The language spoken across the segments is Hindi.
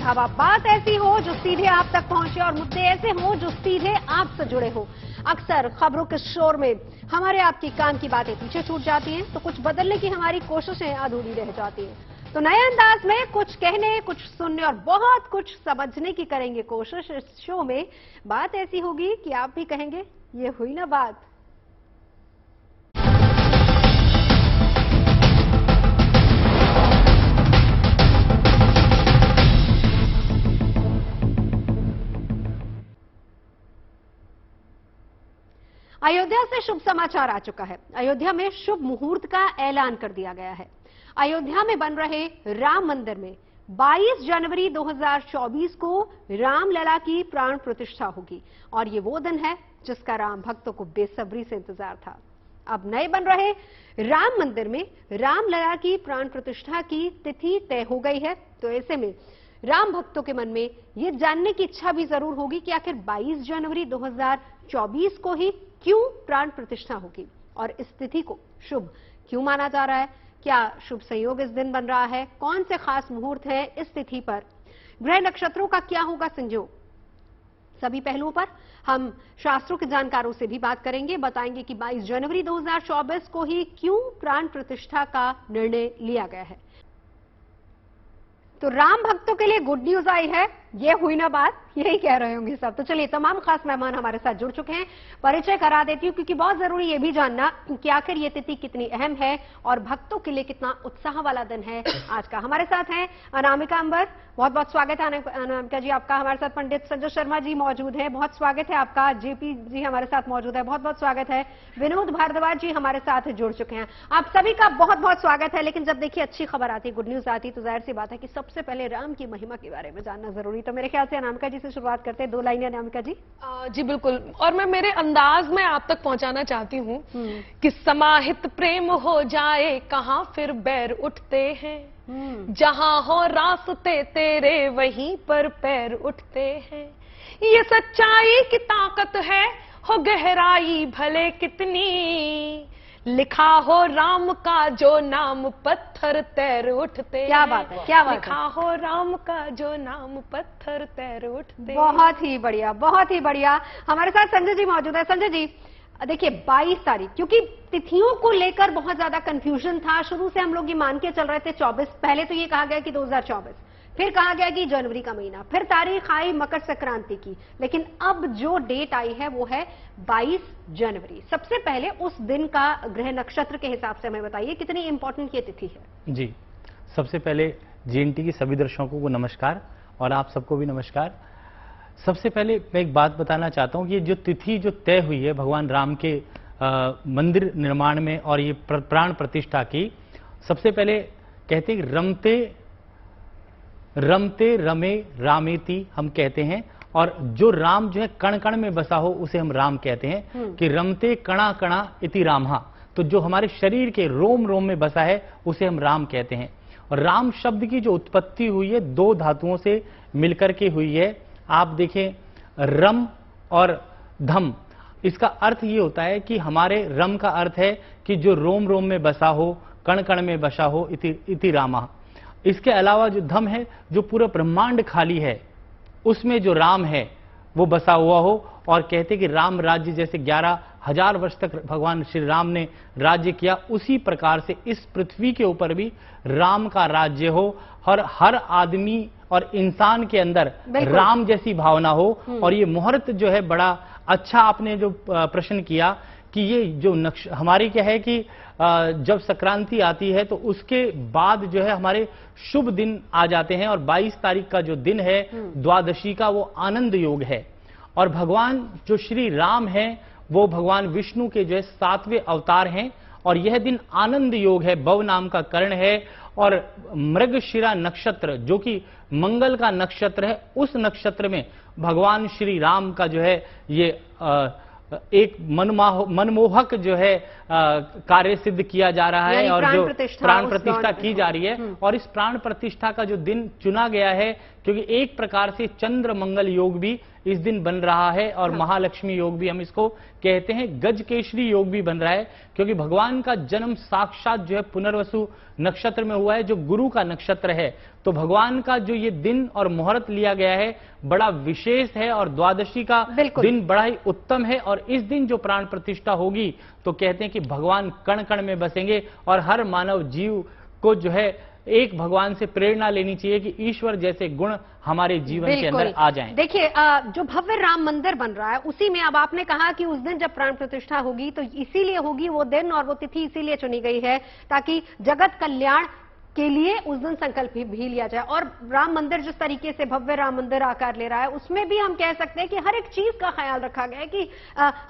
अब आप बात ऐसी हो जो सीधे आप तक पहुंचे और मुद्दे ऐसे हो जो सीधे आपसे जुड़े हो। अक्सर खबरों के शोर में हमारे आपकी काम की बातें पीछे छूट जाती हैं, तो कुछ बदलने की हमारी कोशिशें अधूरी रह जाती हैं। तो नए अंदाज में कुछ कहने, कुछ सुनने और बहुत कुछ समझने की करेंगे कोशिश। इस शो में बात ऐसी होगी कि आप भी कहेंगे, ये हुई ना बात। अयोध्या से शुभ समाचार आ चुका है। अयोध्या में शुभ मुहूर्त का ऐलान कर दिया गया है। अयोध्या में बन रहे राम मंदिर में 22 जनवरी 2024 को रामलला की प्राण प्रतिष्ठा होगी और ये वो दिन है जिसका राम भक्तों को बेसब्री से इंतजार था। अब नए बन रहे राम मंदिर में रामलला की प्राण प्रतिष्ठा की तिथि तय हो गई है। तो ऐसे में राम भक्तों के मन में ये जानने की इच्छा भी जरूर होगी कि आखिर 22 जनवरी 2024 को ही क्यों प्राण प्रतिष्ठा होगी और इस तिथि को शुभ क्यों माना जा रहा है। क्या शुभ संयोग इस दिन बन रहा है? कौन से खास मुहूर्त हैं इस तिथि पर? ग्रह नक्षत्रों का क्या होगा संयोग? सभी पहलुओं पर हम शास्त्रों के जानकारों से भी बात करेंगे। बताएंगे कि 22 जनवरी 2024 को ही क्यों प्राण प्रतिष्ठा का निर्णय लिया गया है। तो राम भक्तों के लिए गुड न्यूज आई है, ये हुई ना बात, यही कह रहे होंगे सब। तो चलिए, तमाम खास मेहमान हमारे साथ जुड़ चुके हैं। परिचय करा देती हूं क्योंकि बहुत जरूरी ये भी जानना कि आखिर ये तिथि कितनी अहम है और भक्तों के लिए कितना उत्साह वाला दिन है आज का। हमारे साथ हैं अनामिका अंबर, बहुत बहुत स्वागत है अनामिका जी आपका। हमारे साथ पंडित संजय शर्मा जी मौजूद है, बहुत स्वागत है आपका। जेपी जी हमारे साथ मौजूद है, बहुत बहुत स्वागत है। विनोद भारद्वाज जी हमारे साथ जुड़ चुके हैं, आप सभी का बहुत बहुत स्वागत है। लेकिन जब देखिए अच्छी खबर आती, गुड न्यूज आती, तो जाहिर सी बात है कि सबसे पहले राम की महिमा के बारे में जानना जरूरी। तो मेरे ख्याल से अनामिका जी से शुरुआत करते हैं। 2 लाइनें अनामिका जी। जी बिल्कुल, और मैं मेरे अंदाज में आप तक पहुंचाना चाहती हूँ कि समाहित प्रेम हो जाए कहाँ फिर बैर उठते हैं, जहां हो रास्ते तेरे वहीं पर पैर उठते हैं। ये सच्चाई की ताकत है, हो गहराई भले कितनी, लिखा हो राम का जो नाम पत्थर तैर उठते। क्या बात है, क्या बात है। लिखा हो राम का जो नाम पत्थर तैर उठते। बहुत ही बढ़िया, बहुत ही बढ़िया। हमारे साथ संजय जी मौजूद है। संजय जी, देखिए 22 तारीख, क्योंकि तिथियों को लेकर बहुत ज्यादा कंफ्यूजन था। शुरू से हम लोग ये मान के चल रहे थे 24, पहले तो ये कहा गया कि 2024, फिर कहा गया कि जनवरी का महीना, फिर तारीख आई मकर संक्रांति की, लेकिन अब जो डेट आई है वो है 22 जनवरी। सबसे पहले उस दिन का ग्रह नक्षत्र के हिसाब से हमें बताइए कितनी इंपॉर्टेंट ये तिथि है। जी, सबसे पहले जीएनटी की सभी दर्शकों को नमस्कार और आप सबको भी नमस्कार। सबसे पहले मैं एक बात बताना चाहता हूं कि ये जो तिथि जो तय हुई है भगवान राम के मंदिर निर्माण में और ये प्राण प्रतिष्ठा की, सबसे पहले कहते हैं रमते रमे रामेति हम कहते हैं, और जो राम जो है कण कण में बसा हो उसे हम राम कहते हैं कि रमते कणा कणा इति रामहा। तो जो हमारे शरीर के रोम रोम में बसा है उसे हम राम कहते हैं। और राम शब्द की जो उत्पत्ति हुई है 2 धातुओं से मिलकर के हुई है। आप देखें, रम और धम, इसका अर्थ ये होता है कि हमारे रम का अर्थ है कि जो रोम रोम में बसा हो, कण कण में बसा हो, इति रामा। इसके अलावा जो धम है, जो पूरा ब्रह्मांड खाली है उसमें जो राम है वो बसा हुआ हो। और कहते कि राम राज्य जैसे 11,000 वर्ष तक भगवान श्री राम ने राज्य किया, उसी प्रकार से इस पृथ्वी के ऊपर भी राम का राज्य हो और हर आदमी और इंसान के अंदर राम जैसी भावना हो। और ये मुहूर्त जो है बड़ा अच्छा आपने जो प्रश्न किया कि ये जो हमारी क्या है कि जब संक्रांति आती है तो उसके बाद जो है हमारे शुभ दिन आ जाते हैं। और 22 तारीख का जो दिन है द्वादशी का, वो आनंद योग है। और भगवान जो श्री राम है वो भगवान विष्णु के जो है 7वें अवतार हैं। और यह दिन आनंद योग है, भव नाम का कर्ण है। और मृगशिरा नक्षत्र जो कि मंगल का नक्षत्र है, उस नक्षत्र में भगवान श्री राम का जो है ये एक मनमोहक जो है कार्य सिद्ध किया जा रहा है और जो प्राण प्रतिष्ठा की जा रही है। और इस प्राण प्रतिष्ठा का जो दिन चुना गया है क्योंकि एक प्रकार से चंद्र मंगल योग भी इस दिन बन रहा है और महालक्ष्मी योग भी हम इसको कहते हैं। गजकेशरी योग भी बन रहा है क्योंकि भगवान का जन्म साक्षात जो है पुनर्वसु नक्षत्र में हुआ है, जो गुरु का नक्षत्र है। तो भगवान का जो ये दिन और मुहूर्त लिया गया है बड़ा विशेष है और द्वादशी का दिन बड़ा ही उत्तम है। और इस दिन जो प्राण प्रतिष्ठा होगी तो कहते हैं कि भगवान कण कण में बसेंगे और हर मानव जीव को जो है एक भगवान से प्रेरणा लेनी चाहिए कि ईश्वर जैसे गुण हमारे जीवन के अंदर आ जाएं। देखिए, जो भव्य राम मंदिर बन रहा है उसी में अब आपने कहा कि उस दिन जब प्राण प्रतिष्ठा होगी तो इसीलिए होगी वो दिन और वो तिथि इसीलिए चुनी गई है ताकि जगत कल्याण के लिए उस दिन संकल्प भी लिया जाए। और राम मंदिर जिस तरीके से भव्य राम मंदिर आकार ले रहा है उसमें भी हम कह सकते हैं कि हर एक चीज का ख्याल रखा गया है कि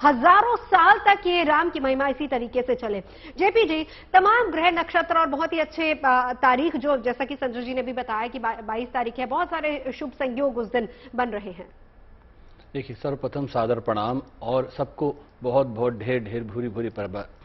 हजारों साल तक ये राम की महिमा इसी तरीके से चले। जेपी जी, तमाम ग्रह नक्षत्र और बहुत ही अच्छे तारीख जो जैसा कि संजय जी ने भी बताया कि 22 तारीख है, बहुत सारे शुभ संयोग उस दिन बन रहे हैं। देखिए, सर्वप्रथम सादर प्रणाम और सबको बहुत बहुत ढेर ढेर भूरी भूरी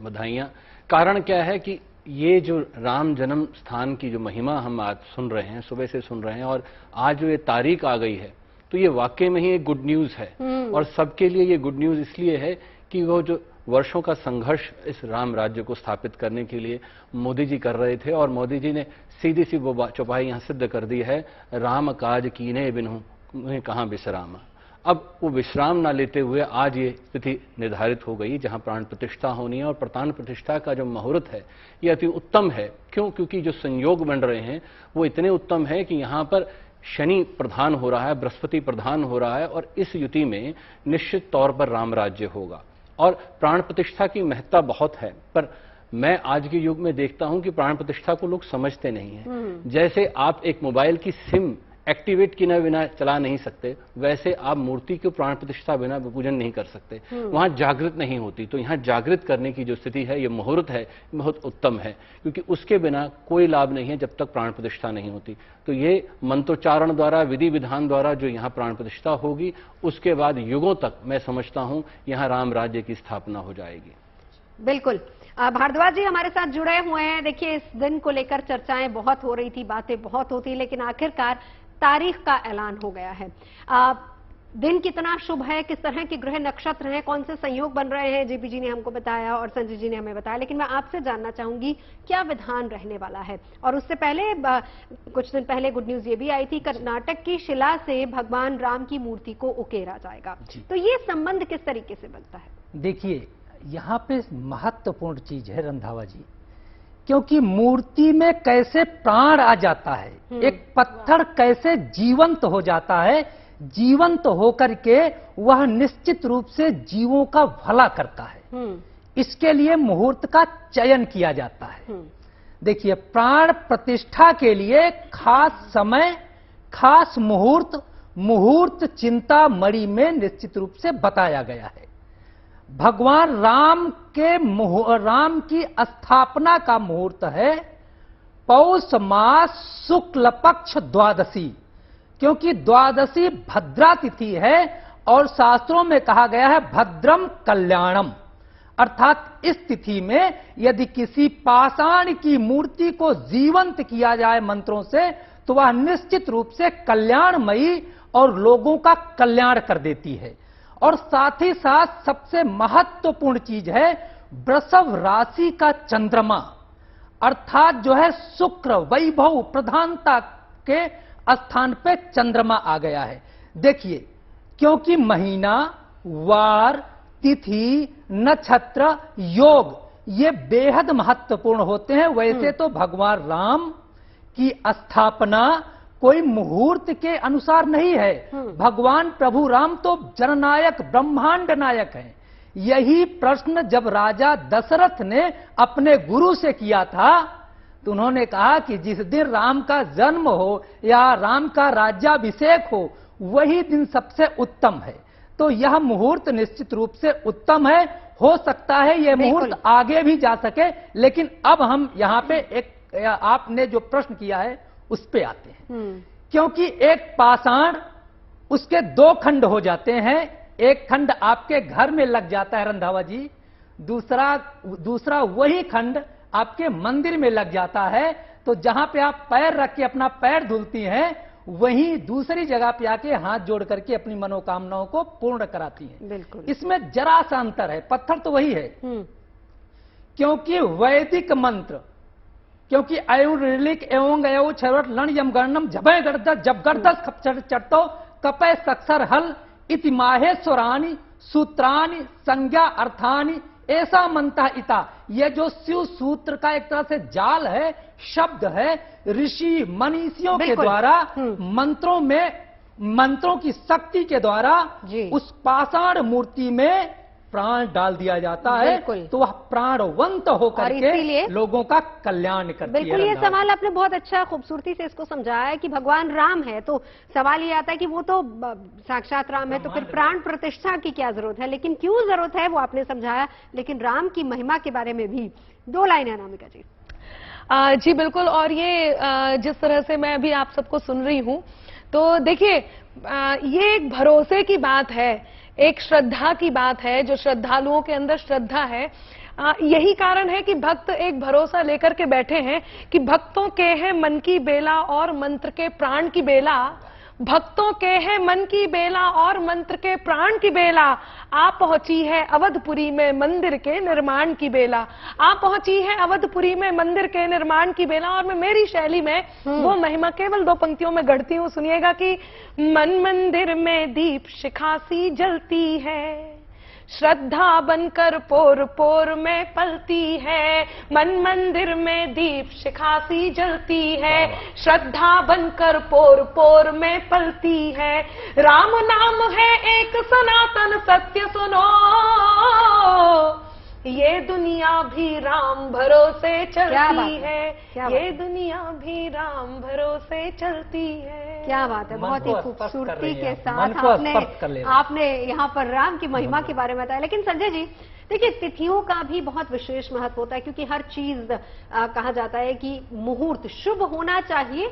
बधाइयाँ। कारण क्या है कि ये जो राम जन्म स्थान की जो महिमा हम आज सुन रहे हैं, सुबह से सुन रहे हैं, और आज जो ये तारीख आ गई है तो ये वाकई में ही एक गुड न्यूज़ है। और सबके लिए ये गुड न्यूज़ इसलिए है कि वो जो वर्षों का संघर्ष इस राम राज्य को स्थापित करने के लिए मोदी जी कर रहे थे और मोदी जी ने सीधी सी वो चौपाई यहाँ सिद्ध कर दी है, राम काज कीने बिनु मुझे कहाँ विश्राम। अब वो विश्राम ना लेते हुए आज ये तिथि निर्धारित हो गई जहां प्राण प्रतिष्ठा होनी है। और प्राण प्रतिष्ठा का जो मुहूर्त है ये अति उत्तम है। क्यों? क्योंकि जो संयोग बन रहे हैं वो इतने उत्तम है कि यहाँ पर शनि प्रधान हो रहा है, बृहस्पति प्रधान हो रहा है और इस युति में निश्चित तौर पर राम राज्य होगा। और प्राण प्रतिष्ठा की महत्ता बहुत है, पर मैं आज के युग में देखता हूं कि प्राण प्रतिष्ठा को लोग समझते नहीं है। जैसे आप एक मोबाइल की सिम एक्टिवेट किए बिना चला नहीं सकते, वैसे आप मूर्ति को प्राण प्रतिष्ठा बिना पूजन नहीं कर सकते। वहां जागृत नहीं होती। तो यहाँ जागृत करने की जो स्थिति है, ये मुहूर्त है, बहुत उत्तम है, क्योंकि उसके बिना कोई लाभ नहीं है जब तक प्राण प्रतिष्ठा नहीं होती। तो ये मंत्रोच्चारण द्वारा, विधि विधान द्वारा जो यहाँ प्राण प्रतिष्ठा होगी, उसके बाद युगों तक मैं समझता हूं यहाँ राम राज्य की स्थापना हो जाएगी। बिल्कुल। भारद्वाज जी हमारे साथ जुड़े हुए हैं। देखिए, इस दिन को लेकर चर्चाएं बहुत हो रही थी, बातें बहुत होती, लेकिन आखिरकार तारीख का ऐलान हो गया है। दिन कितना शुभ है, किस तरह के ग्रह नक्षत्र हैं, कौन से संयोग बन रहे हैं, जेपी जी ने हमको बताया और संजय जी ने हमें बताया। लेकिन मैं आपसे जानना चाहूंगी क्या विधान रहने वाला है। और उससे पहले कुछ दिन पहले गुड न्यूज ये भी आई थी, कर्नाटक की शिला से भगवान राम की मूर्ति को उकेरा जाएगा। तो ये संबंध किस तरीके से बनता है? देखिए, यहाँ पे महत्वपूर्ण चीज है रंधावा जी, क्योंकि मूर्ति में कैसे प्राण आ जाता है, एक पत्थर कैसे जीवंत हो जाता है, जीवंत होकर के वह निश्चित रूप से जीवों का भला करता है। इसके लिए मुहूर्त का चयन किया जाता है। देखिए, प्राण प्रतिष्ठा के लिए खास समय, खास मुहूर्त चिंता मणि में निश्चित रूप से बताया गया है। भगवान राम की स्थापना का मुहूर्त है पौष मास शुक्ल पक्ष द्वादशी, क्योंकि द्वादशी भद्रा तिथि है और शास्त्रों में कहा गया है भद्रम कल्याणम, अर्थात इस तिथि में यदि किसी पाषाण की मूर्ति को जीवंत किया जाए मंत्रों से तो वह निश्चित रूप से कल्याणमयी और लोगों का कल्याण कर देती है। और साथ ही साथ सबसे महत्वपूर्ण चीज है वृषभ राशि का चंद्रमा, अर्थात जो है शुक्र वैभव प्रधानता के स्थान पे चंद्रमा आ गया है। देखिए, क्योंकि महीना, वार, तिथि, नक्षत्र, योग ये बेहद महत्वपूर्ण होते हैं। वैसे तो भगवान राम की स्थापना कोई मुहूर्त के अनुसार नहीं है। भगवान प्रभु राम तो जननायक, ब्रह्मांड नायक हैं। यही प्रश्न जब राजा दशरथ ने अपने गुरु से किया था तो उन्होंने कहा कि जिस दिन राम का जन्म हो या राम का राज्याभिषेक हो वही दिन सबसे उत्तम है। तो यह मुहूर्त निश्चित रूप से उत्तम है। हो सकता है यह मुहूर्त आगे भी जा सके, लेकिन अब हम यहाँ पे एक आपने जो प्रश्न किया है उस पे आते हैं। क्योंकि एक पाषाण, उसके दो खंड हो जाते हैं। एक खंड आपके घर में लग जाता है रंधावा जी, दूसरा वही खंड आपके मंदिर में लग जाता है। तो जहां पे आप पैर रख के अपना पैर धुलती हैं वहीं दूसरी जगह पे आके हाथ जोड़ करके अपनी मनोकामनाओं को पूर्ण कराती हैं। बिल्कुल। इसमें जरा सा अंतर है, पत्थर तो वही है, क्योंकि वैदिक मंत्र, क्योंकि अयुरिलिक एवं अयु छवट लन यम गणनम जबय गर्दस जब गर्दस खपचर चट्टो कपय सक्षर हल इति माहेश्वरानी सूत्रानी संज्ञा अर्थानी ऐसा मनता इता। यह जो शिव सूत्र का एक तरह से जाल है, शब्द है, ऋषि मनीषियों के द्वारा मंत्रों की शक्ति के द्वारा उस पाषाण मूर्ति में प्राण डाल दिया जाता है, तो वह प्राणवंत होकर के लोगों का कल्याण करती है। बिल्कुल, ये सवाल आपने बहुत अच्छा खूबसूरती से इसको समझाया है कि भगवान राम है, तो सवाल ये आता है कि वो तो साक्षात राम है, तो फिर प्राण प्रतिष्ठा की क्या जरूरत है, लेकिन क्यों जरूरत है वो आपने समझाया। लेकिन राम की महिमा के बारे में भी 2 लाइनें अनामिका जी। जी बिल्कुल, और ये जिस तरह से मैं अभी आप सबको सुन रही हूं, तो देखिए ये एक भरोसे की बात है, एक श्रद्धा की बात है, जो श्रद्धालुओं के अंदर श्रद्धा है। यही कारण है कि भक्त एक भरोसा लेकर के बैठे हैं कि भक्तों के हैं मन की बेला और मंत्र के प्राण की बेला। भक्तों के हैं मन की बेला और मंत्र के प्राण की बेला। आप पहुंची है अवधपुरी में मंदिर के निर्माण की बेला। आप पहुंची है अवधपुरी में मंदिर के निर्माण की बेला। और मैं मेरी शैली में वो महिमा केवल 2 पंक्तियों में गढ़ती हूँ, सुनिएगा कि मन मंदिर में दीप शिखा सी जलती है, श्रद्धा बनकर पोर पोर में पलती है। मन मंदिर में दीप शिखा सी जलती है, श्रद्धा बनकर पोर पोर में पलती है। राम नाम है एक सनातन सत्य सुनो, ये दुनिया भी राम भरोसे चलती है, ये दुनिया भी राम भरोसे चलती है। क्या बात है, बहुत ही खूबसूरती के साथ आपने यहाँ पर राम की महिमा के बारे में बताया। लेकिन संजय जी देखिए, तिथियों का भी बहुत विशेष महत्व होता है, क्योंकि हर चीज कहा जाता है कि मुहूर्त शुभ होना चाहिए,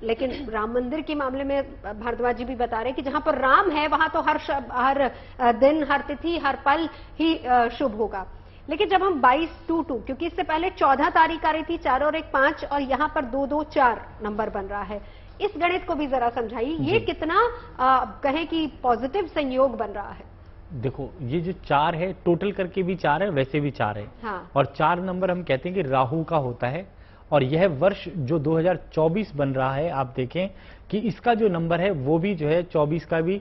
लेकिन राम मंदिर के मामले में भारद्वाज जी भी बता रहे हैं कि जहां पर राम है वहां तो हर दिन, हर तिथि, हर पल ही शुभ होगा। लेकिन जब हम 22-2-2, क्योंकि इससे पहले 14 तारीख आ रही थी, 4 और 1 5, और यहाँ पर 2-2-4 नंबर बन रहा है, इस गणित को भी जरा समझाइए, ये कितना कहें कि पॉजिटिव संयोग बन रहा है। देखो, ये जो 4 है, टोटल करके भी 4 है, वैसे भी 4 है। हाँ। और 4 नंबर हम कहते हैं कि राहु का होता है, और यह वर्ष जो 2024 बन रहा है, आप देखें कि इसका जो नंबर है वो भी जो है 24 का भी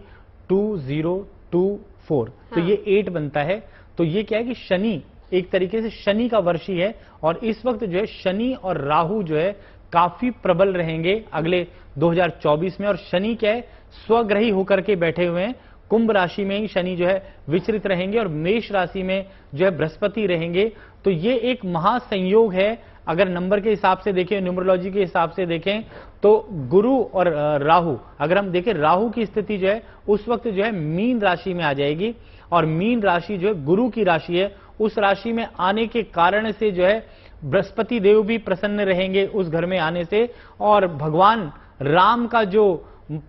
2024, तो ये 8 बनता है। तो ये क्या है कि शनि एक तरीके से शनि का वर्ष ही है, और इस वक्त जो है शनि और राहु जो है काफी प्रबल रहेंगे अगले 2024 में। और शनि क्या है, स्वग्रही होकर के बैठे हुए हैं, कुंभ राशि में ही शनि जो है विचरित रहेंगे, और मेष राशि में जो है बृहस्पति रहेंगे। तो ये एक महासंयोग है। अगर नंबर के हिसाब से देखें, न्यूमरोलॉजी के हिसाब से देखें, तो गुरु और राहु, अगर हम देखें राहु की स्थिति जो है उस वक्त जो है मीन राशि में आ जाएगी, और मीन राशि जो है गुरु की राशि है, उस राशि में आने के कारण से जो है बृहस्पति देव भी प्रसन्न रहेंगे उस घर में आने से। और भगवान राम का जो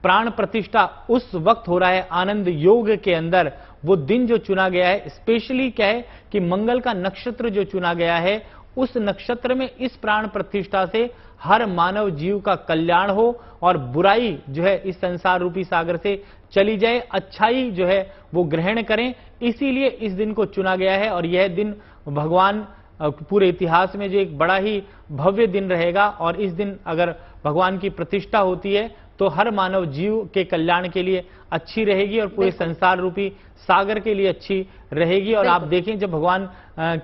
प्राण प्रतिष्ठा उस वक्त हो रहा है आनंद योग के अंदर, वो दिन जो चुना गया है, स्पेशली क्या है कि मंगल का नक्षत्र जो चुना गया है, उस नक्षत्र में इस प्राण प्रतिष्ठा से हर मानव जीव का कल्याण हो, और बुराई जो है इस संसार रूपी सागर से चली जाए, अच्छाई जो है वो ग्रहण करें, इसीलिए इस दिन को चुना गया है। और यह दिन भगवान पूरे इतिहास में जो एक बड़ा ही भव्य दिन रहेगा, और इस दिन अगर भगवान की प्रतिष्ठा होती है तो हर मानव जीव के कल्याण के लिए अच्छी रहेगी, और पूरे संसार रूपी सागर के लिए अच्छी रहेगी। और आप देखें, जब भगवान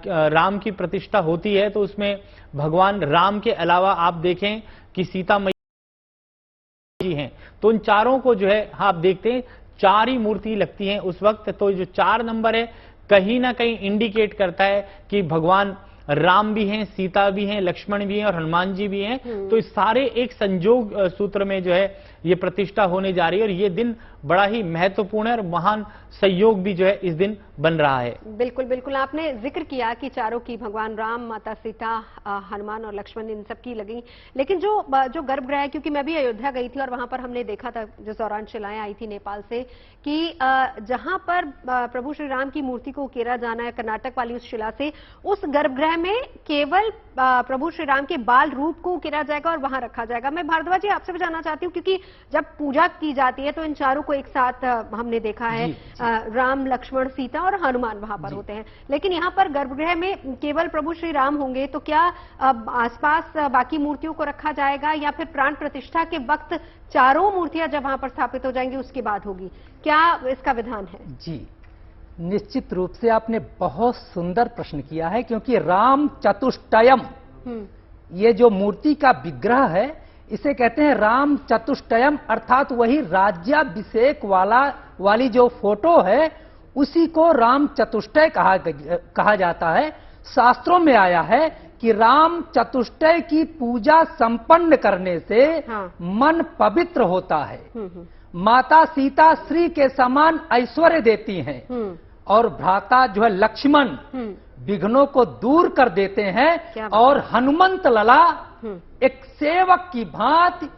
राम की प्रतिष्ठा होती है तो उसमें भगवान राम के अलावा आप देखें कि सीता मैया जी हैं, तो उन चारों को जो है आप देखते हैं 4 ही मूर्ति लगती हैं उस वक्त। तो जो 4 नंबर है कहीं ना कहीं इंडिकेट करता है कि भगवान राम भी हैं, सीता भी हैं, लक्ष्मण भी हैं और हनुमान जी भी हैं। तो इस सारे एक संजोग सूत्र में जो है ये प्रतिष्ठा होने जा रही है, और ये दिन बड़ा ही महत्वपूर्ण है और महान सहयोग भी जो है इस दिन बन रहा है। बिल्कुल बिल्कुल, आपने जिक्र किया कि चारों की भगवान राम, माता सीता, हनुमान और लक्ष्मण इन सब की लगी, लेकिन जो गर्भगृह है, क्योंकि मैं भी अयोध्या गई थी और वहां पर हमने देखा था जिस दौरान शिलाएं आई थी नेपाल से कि जहां पर प्रभु श्री राम की मूर्ति को उकेरा जाना है कर्नाटक वाली उस शिला से, उस गर्भगृह में केवल प्रभु श्री राम के बाल रूप को उकेरा जाएगा और वहां रखा जाएगा। मैं भारद्वाज जी आपसे भी जानना चाहती हूँ, क्योंकि जब पूजा की जाती है तो इन चारों को एक साथ हमने देखा है, राम, लक्ष्मण, सीता और हनुमान वहां पर होते हैं, लेकिन यहाँ पर गर्भगृह में केवल प्रभु श्री राम होंगे, तो क्या आसपास बाकी मूर्तियों को रखा जाएगा या फिर प्राण प्रतिष्ठा के वक्त चारों मूर्तियां जब वहां पर स्थापित हो जाएंगी उसके बाद होगी? क्या इसका विधान है? जी, निश्चित रूप से आपने बहुत सुंदर प्रश्न किया है, क्योंकि राम चतुष्टयम, ये जो मूर्ति का विग्रह है इसे कहते हैं राम चतुष्टयम, अर्थात वही राज्याभिषेक वाली जो फोटो है उसी को राम चतुष्टय कहा जाता है। शास्त्रों में आया है कि राम चतुष्टय की पूजा संपन्न करने से मन पवित्र होता है, माता सीता श्री के समान ऐश्वर्य देती हैं और भ्राता जो है लक्ष्मण विघ्नों को दूर कर देते हैं और हनुमंत लला एक सेवक की भांति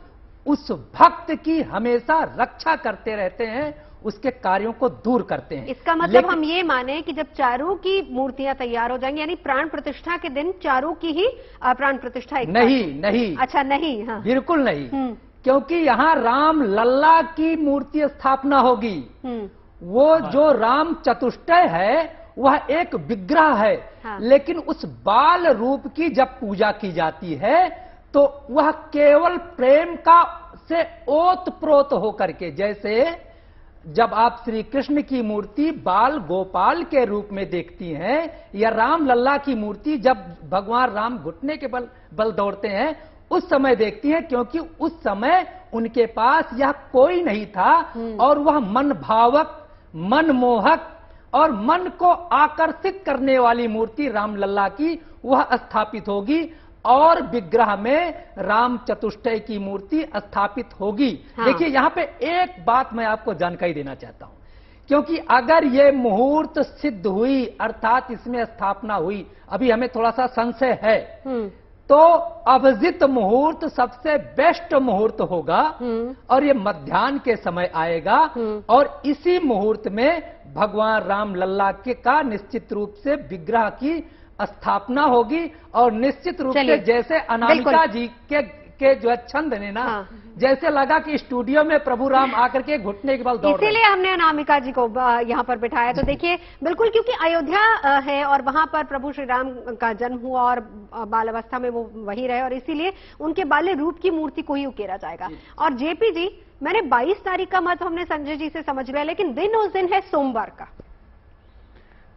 उस भक्त की हमेशा रक्षा करते रहते हैं, उसके कार्यों को दूर करते हैं। इसका मतलब हम ये माने कि जब चारों की मूर्तियां तैयार हो जाएंगी, यानी प्राण प्रतिष्ठा के दिन चारों की ही प्राण प्रतिष्ठा एक नहीं। अच्छा, नहीं, हाँ, बिल्कुल नहीं, क्योंकि यहाँ राम लल्ला की मूर्ति स्थापना होगी। वो जो राम चतुष्टय है वह एक विग्रह है, हाँ। लेकिन उस बाल रूप की जब पूजा की जाती है तो वह केवल प्रेम का से ओतप्रोत होकर के, जैसे जब आप श्री कृष्ण की मूर्ति बाल गोपाल के रूप में देखती हैं या राम लल्ला की मूर्ति जब भगवान राम घुटने के बल दौड़ते हैं उस समय देखती हैं, क्योंकि उस समय उनके पास यह कोई नहीं था और वह मन भावक, मनमोहक और मन को आकर्षित करने वाली मूर्ति राम लल्ला की वह स्थापित होगी और विग्रह में राम चतुष्टय की मूर्ति स्थापित होगी। हाँ। देखिए यहाँ पे एक बात मैं आपको जानकारी देना चाहता हूं, क्योंकि अगर ये मुहूर्त सिद्ध हुई अर्थात इसमें स्थापना हुई, अभी हमें थोड़ा सा संशय है, तो अभिजित मुहूर्त सबसे बेस्ट मुहूर्त होगा और ये मध्याह्न के समय आएगा और इसी मुहूर्त में भगवान राम लल्ला के का निश्चित रूप से विग्रह की स्थापना होगी और निश्चित रूप से जैसे अनामिका जी के जो है छंद ने ना, हाँ। जैसे लगा कि स्टूडियो में प्रभु राम आकर के घुटने के बल दौड़ रहे, इसीलिए हमने अनामिका जी को यहाँ पर बिठाया। तो देखिए बिल्कुल, क्योंकि अयोध्या है और वहां पर प्रभु श्री राम का जन्म हुआ और बाल अवस्था में वो वही रहे और इसीलिए उनके बाल्य रूप की मूर्ति को ही उकेरा जाएगा। और जेपी जी, मैंने 22 तारीख का महत्व हमने संजय जी से समझ लिया, लेकिन दिन उस दिन है सोमवार का।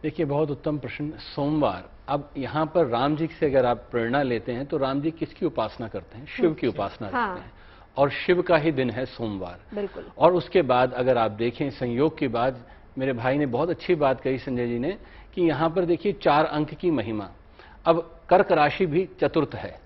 देखिए, बहुत उत्तम प्रश्न। सोमवार, अब यहाँ पर राम जी से अगर आप प्रेरणा लेते हैं तो राम जी किसकी उपासना करते हैं? शिव की उपासना करते हैं और शिव का ही दिन है सोमवार। बिल्कुल। और उसके बाद अगर आप देखें संयोग की बात, मेरे भाई ने बहुत अच्छी बात कही संजय जी ने कि यहाँ पर देखिए 4 अंक की महिमा। अब कर्क राशि भी चतुर्थ है,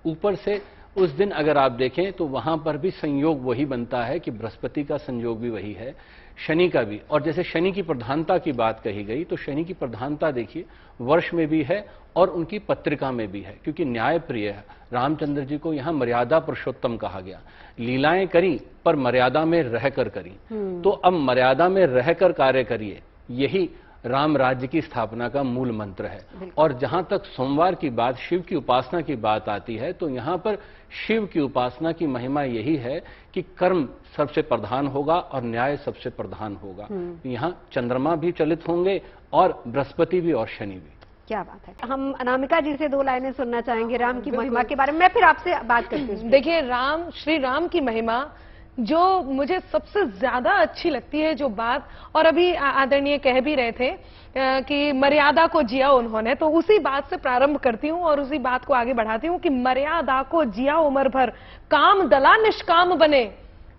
ऊपर से उस दिन अगर आप देखें तो वहां पर भी संयोग वही बनता है कि बृहस्पति का संयोग भी वही है, शनि का भी। और जैसे शनि की प्रधानता की बात कही गई तो शनि की प्रधानता देखिए वर्ष में भी है और उनकी पत्रिका में भी है, क्योंकि न्याय प्रिय है। रामचंद्र जी को यहाँ मर्यादा पुरुषोत्तम कहा गया, लीलाएं करी पर मर्यादा में रहकर करी। तो अब मर्यादा में रहकर कार्य करिए, यही राम राज्य की स्थापना का मूल मंत्र है। और जहां तक सोमवार की बात, शिव की उपासना की बात आती है, तो यहां पर शिव की उपासना की महिमा यही है कि कर्म सबसे प्रधान होगा और न्याय सबसे प्रधान होगा। यहाँ चंद्रमा भी चलित होंगे और बृहस्पति भी और शनि भी। क्या बात है। हम अनामिका जी से 2 लाइनें सुनना चाहेंगे राम की महिमा के बारे में, मैं फिर आपसे बात करती हूँ। देखिए, राम, श्री राम की महिमा जो मुझे सबसे ज्यादा अच्छी लगती है, जो बात, और अभी आदरणीय कह भी रहे थे कि मर्यादा को जिया उन्होंने, तो उसी बात से प्रारंभ करती हूँ और उसी बात को आगे बढ़ाती हूँ कि मर्यादा को जिया उम्र भर, काम दला निष्काम बने,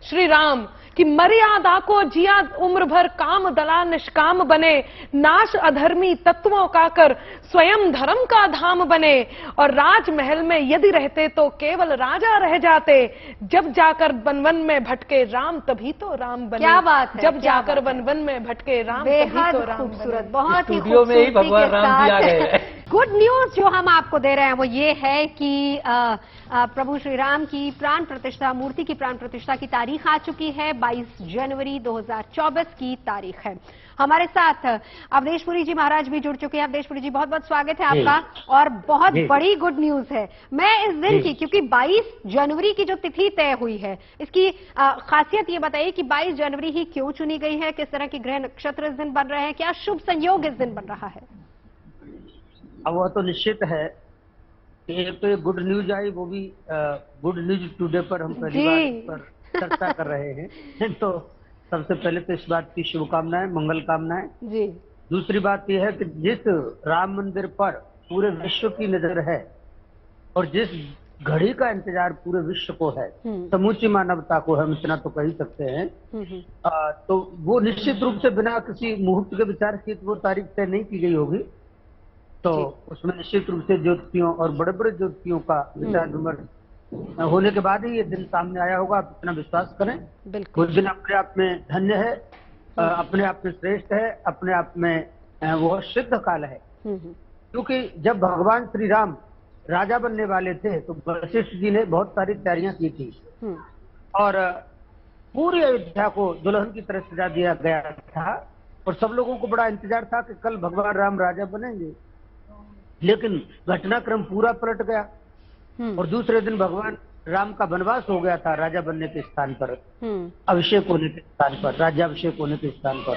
श्री राम कि मर्यादा को जिया उम्र भर, काम दला निष्काम बने, नाश अधर्मी तत्वों का कर स्वयं धर्म का धाम बने। और राजमहल में यदि रहते तो केवल राजा रह जाते, जब जाकर वन वन में भटके राम तभी तो राम बने। क्या बात है, जब जाकर वन वन में भटके राम तभी तो राम खूबसूरत, बने। बहुत ही स्टूडियो में ही भगवान राम जी आ गए। गुड न्यूज जो हम आपको दे रहे हैं वो ये है कि प्रभु श्री राम की प्राण प्रतिष्ठा, मूर्ति की प्राण प्रतिष्ठा की तारीख आ चुकी है। 22 जनवरी 2024 की तारीख है। हमारे साथ अवधेशपुरी जी महाराज भी जुड़ चुके हैं। अवधेशपुरी जी, बहुत बहुत स्वागत है आपका। और बहुत बड़ी गुड न्यूज है। मैं इस दिन की, क्योंकि 22 जनवरी की जो तिथि तय हुई है, इसकी खासियत ये बताइए कि 22 जनवरी ही क्यों चुनी गई है, किस तरह के ग्रह नक्षत्र इस दिन बन रहे हैं, क्या शुभ संयोग इस दिन बन रहा है? अब वह तो निश्चित है कि एक तो ये गुड न्यूज आई, वो भी गुड न्यूज टुडे पर हम पहली बार इस पर चर्चा कर रहे हैं। तो सबसे पहले तो इस बात की शुभकामनाएं, मंगल कामनाएं जी। दूसरी बात यह है कि जिस राम मंदिर पर पूरे विश्व की नजर है और जिस घड़ी का इंतजार पूरे विश्व को है, समूची मानवता को, हम इतना तो कह ही सकते हैं, तो वो निश्चित रूप से बिना किसी मुहूर्त के विचार किए वो तारीख तय नहीं की गई होगी। तो उसमें निश्चित रूप से ज्योतिषियों और बड़े बड़े ज्योतिषियों का विचार विमर्श होने के बाद ही ये दिन सामने आया होगा। आप इतना विश्वास करें। बिल्कुल। उस दिन अपने आप में धन्य है, अपने आप में श्रेष्ठ है, अपने आप में वो सिद्ध काल है। क्योंकि जब भगवान श्री राम राजा बनने वाले थे तो वशिष्ठ जी ने बहुत सारी तैयारियां की थी और पूरी अयोध्या को दुल्हन की तरह सजा दिया गया था और सब लोगों को बड़ा इंतजार था कि कल भगवान राम राजा बनेंगे। लेकिन घटनाक्रम पूरा पलट गया और दूसरे दिन भगवान राम का वनवास हो गया था राजा बनने के स्थान पर, अभिषेक होने के स्थान पर, राज्याभिषेक होने के स्थान पर।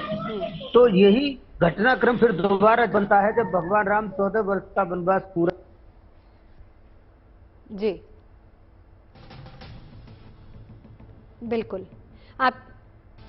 तो यही घटनाक्रम फिर दोबारा बनता है जब भगवान राम 14 वर्ष का वनवास पूरा। जी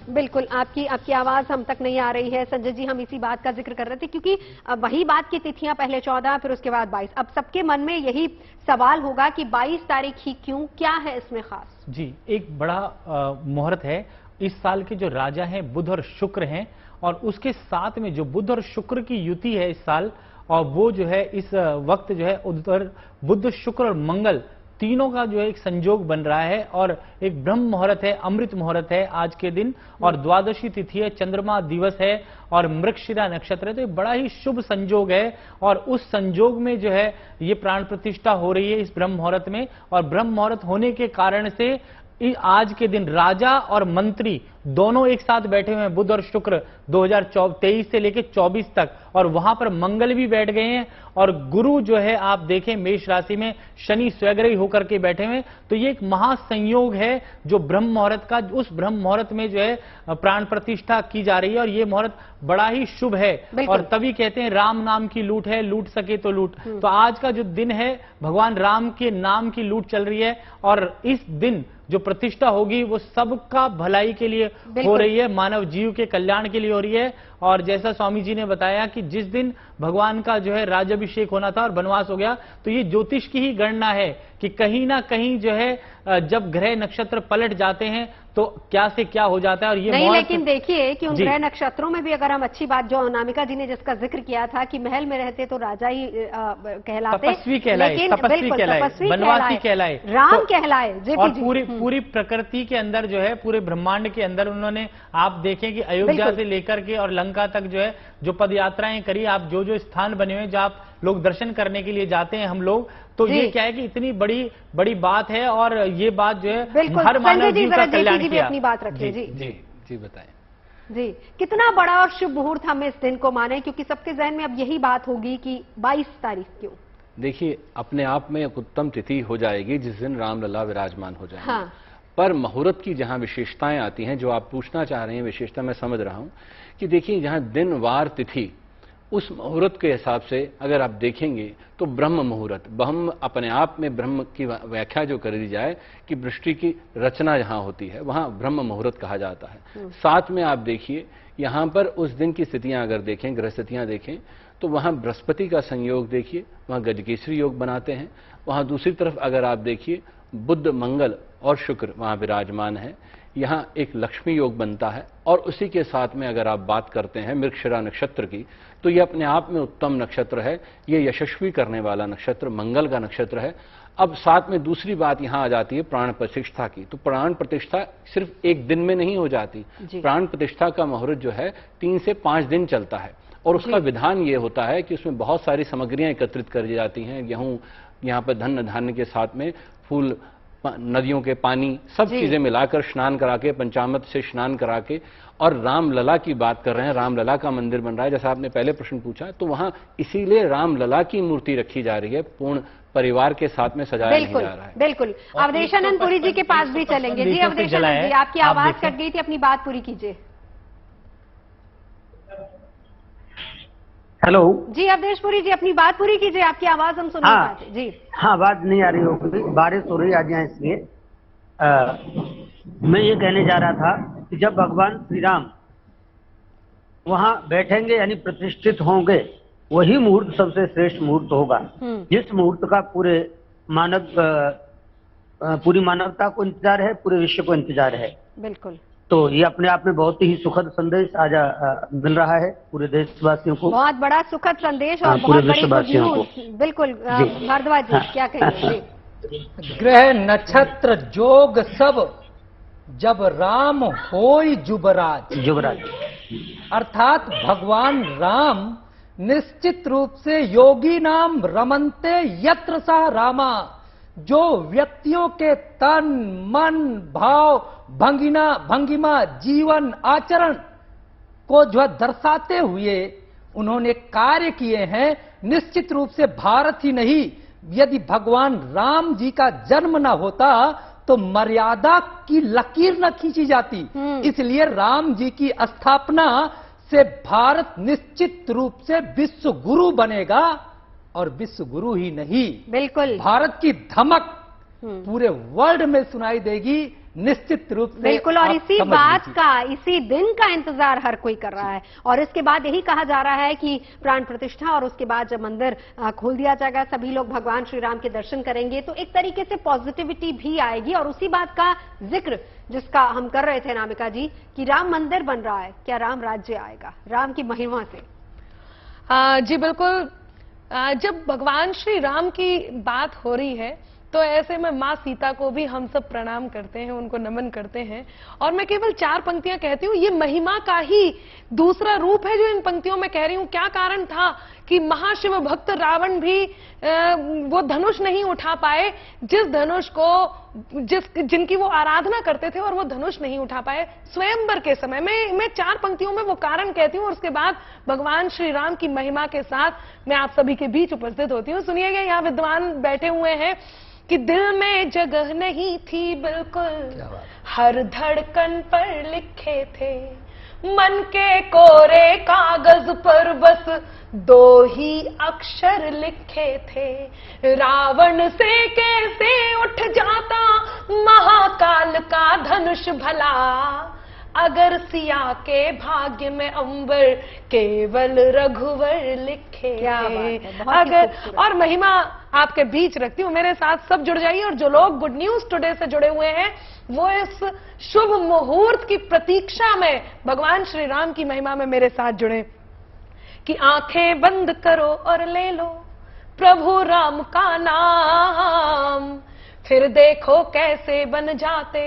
बिल्कुल आपकी आवाज हम तक नहीं आ रही है। संजय जी, हम इसी बात का जिक्र कर रहे थे क्योंकि वही बात की तिथियां पहले 14 फिर उसके बाद 22। अब सबके मन में यही सवाल होगा कि 22 तारीख ही क्यों, क्या है इसमें खास? जी, एक बड़ा मुहूर्त है। इस साल के जो राजा हैं बुध और शुक्र हैं और उसके साथ में जो बुध और शुक्र की युति है इस साल, और वो जो है इस वक्त जो है उधर बुध, शुक्र और मंगल तीनों का जो है एक संयोग बन रहा है और एक ब्रह्म मुहूर्त है, अमृत मुहूर्त है आज के दिन। और द्वादशी तिथि है, चंद्रमा दिवस है और मृगशिरा नक्षत्र है। तो ये बड़ा ही शुभ संयोग है और उस संयोग में जो है ये प्राण प्रतिष्ठा हो रही है इस ब्रह्म मुहूर्त में। और ब्रह्म मुहूर्त होने के कारण से आज के दिन राजा और मंत्री दोनों एक साथ बैठे हुए हैं, बुध और शुक्र 2023 से लेकर 24 तक, और वहां पर मंगल भी बैठ गए हैं और गुरु जो है आप देखें मेष राशि में शनि स्वग्रही होकर के बैठे हुए। तो ये एक महासंयोग है जो ब्रह्म मुहूर्त का, उस ब्रह्म मुहूर्त में जो है प्राण प्रतिष्ठा की जा रही है और ये मुहूर्त बड़ा ही शुभ है। और तभी कहते हैं राम नाम की लूट है, लूट सके तो लूट। तो आज का जो दिन है भगवान राम के नाम की लूट चल रही है और इस दिन जो प्रतिष्ठा होगी वो सबका भलाई के लिए हो रही है, मानव जीव के कल्याण के लिए हो रही है। और जैसा स्वामी जी ने बताया कि जिस दिन भगवान का जो है राज्याभिषेक होना था और वनवास हो गया, तो ये ज्योतिष की ही गणना है कि कहीं ना कहीं जो है जब ग्रह नक्षत्र पलट जाते हैं तो क्या से क्या हो जाता है। और ये नहीं, लेकिन देखिए कि उन ग्रह नक्षत्रों में भी अगर हम अच्छी बात, जो अनामिका जी ने जिसका जिक्र किया था कि महल में रहते तो राजा ही कहलाते, तपस्वी कहलाए, तपस्वी कहलाए, वनवासी कहलाए, राम कहलाए। और पूरी प्रकृति के अंदर जो है, पूरे ब्रह्मांड के अंदर उन्होंने, आप देखें कि अयोध्या से लेकर के और लंका तक जो है जो पद यात्राएं करी, आप जो जो स्थान बने हुए जहाँ आप लोग दर्शन करने के लिए जाते हैं हम लोग, तो ये क्या है कि इतनी बड़ी बात है और ये बात जो है हर मानव जीव का कल्याण किया। अपनी बात रखिए। जी बताएं जी, कितना बड़ा और शुभ मुहूर्त हम इस दिन को माने, क्योंकि सबके जहन में अब यही बात होगी कि 22 तारीख क्यों? देखिए, अपने आप में एक उत्तम तिथि हो जाएगी जिस दिन रामलला विराजमान हो जाएंगे। हाँ। पर मुहूर्त की जहां विशेषताएं आती हैं, जो आप पूछना चाह रहे हैं विशेषता मैं समझ रहा हूं कि देखिए जहां दिन वार तिथि, उस मुहूर्त के हिसाब से अगर आप देखेंगे तो ब्रह्म मुहूर्त, ब्रह्म अपने आप में ब्रह्म की व्याख्या जो कर दी जाए कि सृष्टि की रचना जहां होती है वहां ब्रह्म मुहूर्त कहा जाता है। साथ में आप देखिए यहां पर उस दिन की स्थितियां अगर देखें, ग्रह स्थितियां देखें, तो वहां बृहस्पति का संयोग देखिए, वहां गजकेसरी योग बनाते हैं। वहां दूसरी तरफ अगर आप देखिए बुध, मंगल और शुक्र वहां विराजमान है। यहाँ एक लक्ष्मी योग बनता है। और उसी के साथ में अगर आप बात करते हैं मृगशिरा नक्षत्र की, तो ये अपने आप में उत्तम नक्षत्र है, ये यशस्वी करने वाला नक्षत्र, मंगल का नक्षत्र है। अब साथ में दूसरी बात यहां आ जाती है प्राण प्रतिष्ठा की। तो प्राण प्रतिष्ठा सिर्फ एक दिन में नहीं हो जाती, प्राण प्रतिष्ठा का मुहूर्त जो है 3 से 5 दिन चलता है। और उसका विधान ये होता है कि उसमें बहुत सारी सामग्रियां एकत्रित कर दी जाती हैं, गेहूं, यहाँ पर धन धान्य के साथ में फूल, नदियों के पानी, सब चीजें मिलाकर स्नान करा के, पंचामृत से स्नान करा के, और रामलला की बात कर रहे हैं, रामलला का मंदिर बन रहा है, जैसा आपने पहले प्रश्न पूछा, तो वहां इसीलिए रामलला की मूर्ति रखी जा रही है, पूर्ण परिवार के साथ में सजाया नहीं जा रहा है। बिल्कुल। अवधेशानंद पुरी जी के पास भी चलेंगे। जी अवधेशानंद जी, आपकी आवाज कट गई थी, अपनी बात पूरी कीजिए। हेलो जी अवधेशपुरी जी, अपनी बात पूरी कीजिए, आपकी आवाज हम सुन नहीं पाते। जी हाँ, आवाज नहीं आ रही होगी, बारिश हो रही आज यहाँ, इसलिए मैं ये कहने जा रहा था कि जब भगवान श्री राम वहां बैठेंगे यानी प्रतिष्ठित होंगे, वही मुहूर्त सबसे श्रेष्ठ मुहूर्त होगा, जिस मुहूर्त का पूरी मानवता को इंतजार है, पूरे विश्व को इंतजार है। बिल्कुल। तो ये अपने आप में बहुत ही सुखद संदेश आज मिल रहा है पूरे देशवासियों को, बहुत बड़ा सुखद संदेश और पूरे बहुत बड़ी विश्ववासियों को। बिल्कुल। भारद्वाज जी क्या कहेंगे? ग्रह नक्षत्र जोग सब जब राम होई जुबराज, अर्थात भगवान राम निश्चित रूप से योगी नाम रमनते यत्र सा रामा, जो व्यक्तियों के तन मन भाव भंगिमा जीवन आचरण को जो दर्शाते हुए उन्होंने कार्य किए हैं। निश्चित रूप से भारत ही नहीं, यदि भगवान राम जी का जन्म न होता तो मर्यादा की लकीर न खींची जाती। इसलिए राम जी की स्थापना से भारत निश्चित रूप से विश्व गुरु बनेगा, और विश्व गुरु ही नहीं, बिल्कुल भारत की धमक पूरे वर्ल्ड में सुनाई देगी निश्चित रूप से। बिल्कुल। और इसी बात का, इसी दिन का इंतजार हर कोई कर रहा है। और इसके बाद यही कहा जा रहा है कि प्राण प्रतिष्ठा और उसके बाद जब मंदिर खोल दिया जाएगा, सभी लोग भगवान श्री राम के दर्शन करेंगे, तो एक तरीके से पॉजिटिविटी भी आएगी। और उसी बात का जिक्र जिसका हम कर रहे थे नामिका जी, कि राम मंदिर बन रहा है, क्या राम राज्य आएगा राम की महिमा से? जी बिल्कुल। जब भगवान श्री राम की बात हो रही है तो ऐसे में माँ सीता को भी हम सब प्रणाम करते हैं, उनको नमन करते हैं। और मैं केवल 4 पंक्तियां कहती हूँ, ये महिमा का ही दूसरा रूप है जो इन पंक्तियों में कह रही हूँ। क्या कारण था कि महाशिव भक्त रावण भी वो धनुष नहीं उठा पाए, जिस धनुष को जिनकी वो आराधना करते थे, और वो धनुष नहीं उठा पाए स्वयंवर के समय में। मैं 4 पंक्तियों में वो कारण कहती हूँ और उसके बाद भगवान श्री राम की महिमा के साथ मैं आप सभी के बीच उपस्थित होती हूँ। सुनिएगा, यहाँ विद्वान बैठे हुए हैं कि दिल में जगह नहीं थी बिल्कुल, हर धड़कन पर लिखे थे, मन के कोरे कागज पर बस 2 ही अक्षर लिखे थे, रावण से कैसे उठ जाता महाकाल का धनुष भला, अगर सिया के भाग्य में अंबर केवल रघुवर लिखे थे। अगर और महिमा आपके बीच रखती हूँ, मेरे साथ सब जुड़ जाइए। और जो लोग गुड न्यूज टुडे से जुड़े हुए हैं वो इस शुभ मुहूर्त की प्रतीक्षा में भगवान श्री राम की महिमा में मेरे साथ जुड़े, कि आंखें बंद करो और ले लो प्रभु राम का नाम, फिर देखो कैसे बन जाते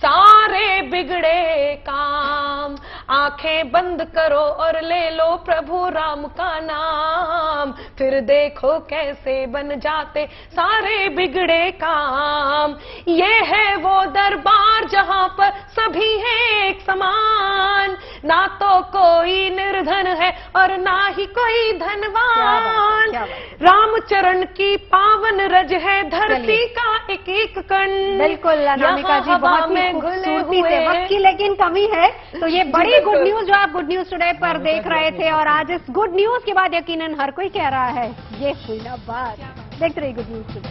सारे बिगड़े काम। आंखें बंद करो और ले लो प्रभु राम का नाम, फिर देखो कैसे बन जाते सारे बिगड़े काम। ये है वो दरबार जहां पर सभी हैं एक समान, ना तो कोई निर्धन है और ना ही कोई धनवान। रामचरण की पावन रज है धरती का एक एक कण। बिल्कुल अनामिका जी, बहुत ही खूबसूरती से, वक्त की लेकिन कमी है, तो ये बड़ी गुड न्यूज जो आप गुड न्यूज टुडे पर देख रहे थे। और आज इस गुड न्यूज के बाद यकीनन हर कोई कह रहा है ये हुई ना बात। देखते रहिए गुड न्यूज टुडे।